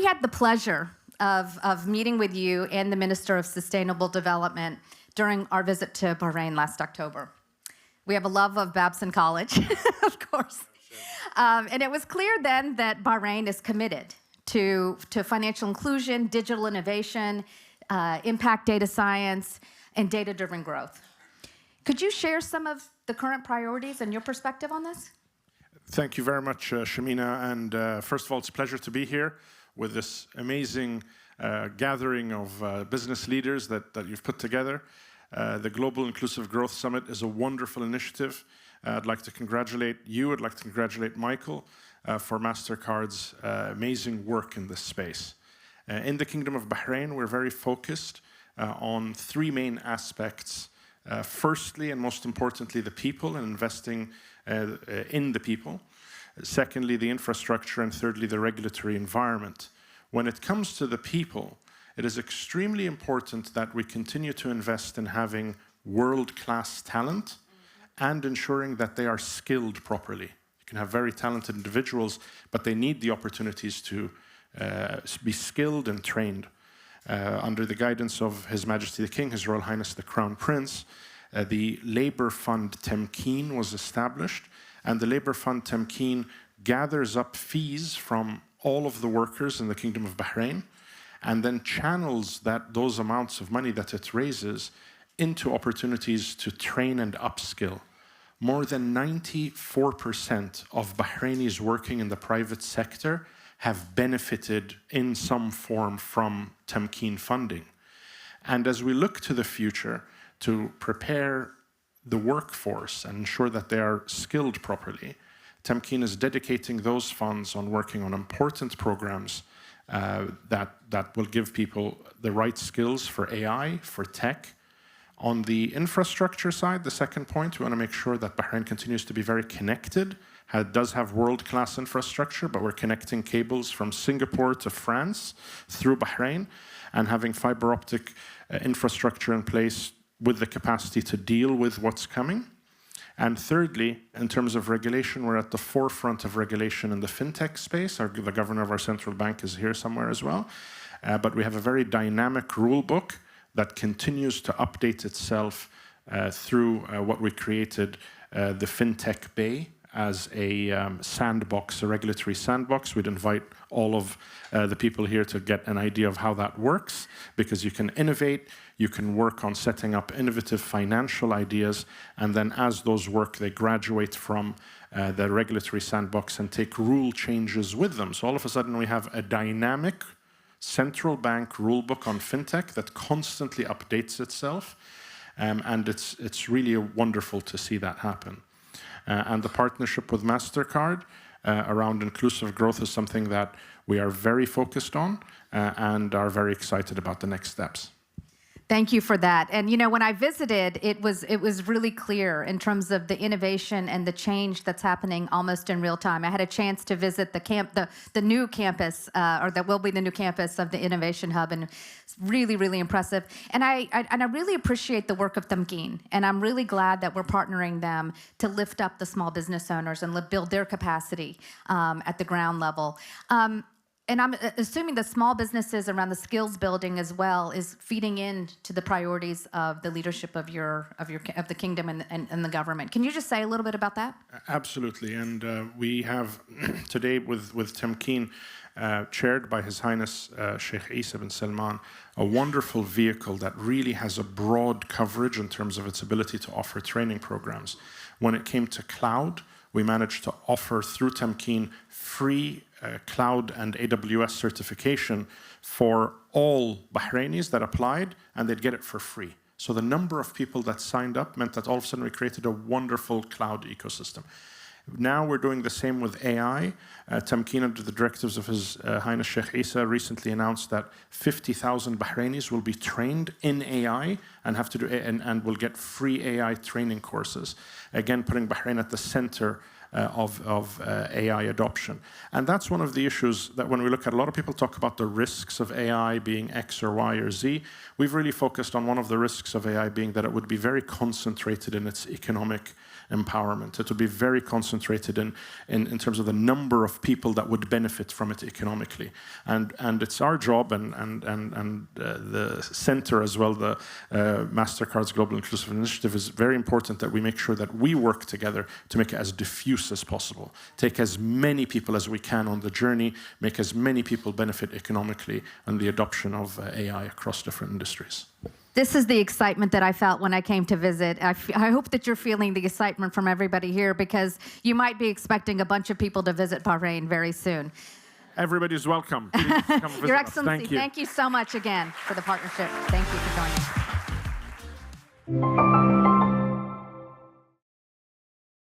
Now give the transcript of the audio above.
we had the pleasure of meeting with you and the Minister of Sustainable Development during our visit to Bahrain last October. We have a love of Babson College, of course. And it was clear then that Bahrain is committed to financial inclusion, digital innovation, impact data science, and data-driven growth. Could you share some of the current priorities and your perspective on this? Thank you very much, Shamina. And first of all, it's a pleasure to be here with this amazing gathering of business leaders that you've put together. The Global Inclusive Growth Summit is a wonderful initiative. I'd like to congratulate you. I'd like to congratulate Michael for Mastercard's amazing work in this space. In the Kingdom of Bahrain, we're very focused on three main aspects. Firstly, and most importantly, the people and investing in the people. Secondly, the infrastructure. And thirdly, the regulatory environment. When it comes to the people, it is extremely important that we continue to invest in having world-class talent and ensuring that they are skilled properly. You can have very talented individuals, but they need the opportunities to be skilled and trained. Under the guidance of His Majesty the King, His Royal Highness the Crown Prince, the Labour Fund Temkeen was established, and the Labour Fund Temkeen gathers up fees from all of the workers in the Kingdom of Bahrain and then channels those amounts of money that it raises into opportunities to train and upskill. More than 94% of Bahrainis working in the private sector have benefited in some form from Temkeen funding. And as we look to the future to prepare the workforce and ensure that they are skilled properly, Temkeen is dedicating those funds on working on important programs that will give people the right skills for AI, for tech. On the infrastructure side, the second point, we want to make sure that Bahrain continues to be very connected. It does have world-class infrastructure, but we're connecting cables from Singapore to France through Bahrain and having fiber optic infrastructure in place with the capacity to deal with what's coming. And thirdly, in terms of regulation, we're at the forefront of regulation in the fintech space. The governor of our central bank is here somewhere as well. But we have a very dynamic rule book that continues to update itself through what we created, the FinTech Bay, as a sandbox, a regulatory sandbox. We'd invite all of the people here to get an idea of how that works, because you can innovate, you can work on setting up innovative financial ideas, and then as those work, they graduate from the regulatory sandbox and take rule changes with them. So all of a sudden, we have a dynamic central bank rulebook on fintech that constantly updates itself, and it's really wonderful to see that happen. And the partnership with Mastercard around inclusive growth is something that we are very focused on and are very excited about the next steps. Thank you for that. And you know, when I visited, it was really clear in terms of the innovation and the change that's happening almost in real time. I had a chance to visit the new campus, or that will be the new campus of the Innovation Hub, and it's really, really impressive. And I really appreciate the work of Temkeen, and I'm really glad that we're partnering them to lift up the small business owners and build their capacity at the ground level. And I'm assuming the small businesses around the skills building as well is feeding into the priorities of the leadership of the kingdom and the government. Can you just say a little bit about that? Absolutely. And we have today with Temkeen, chaired by His Highness Sheikh Isa bin Salman, a wonderful vehicle that really has a broad coverage in terms of its ability to offer training programs. When it came to cloud, we managed to offer through Temkeen free cloud and AWS certification for all Bahrainis that applied, and they'd get it for free. So the number of people that signed up meant that all of a sudden we created a wonderful cloud ecosystem. Now we're doing the same with AI. Temkeen, under the directives of His Highness Sheikh Isa, recently announced that 50,000 Bahrainis will be trained in AI and will get free AI training courses. Again, putting Bahrain at the center of AI adoption. And that's one of the issues that when we look at, a lot of people talk about the risks of AI being X or Y or Z. We've really focused on one of the risks of AI being that it would be very concentrated in its economic empowerment. It would be very concentrated in terms of the number of people that would benefit from it economically. And it's our job and the center as well, the Mastercard's Global Inclusive Initiative, is very important that we make sure that we work together to make it as diffuse as possible. Take as many people as we can on the journey, make as many people benefit economically on the adoption of AI across different industries. This is the excitement that I felt when I came to visit. I hope that you're feeling the excitement from everybody here, because you might be expecting a bunch of people to visit Bahrain very soon. Everybody's welcome. Please come visit Your us. Excellency, thank you so much again for the partnership. Thank you for joining us.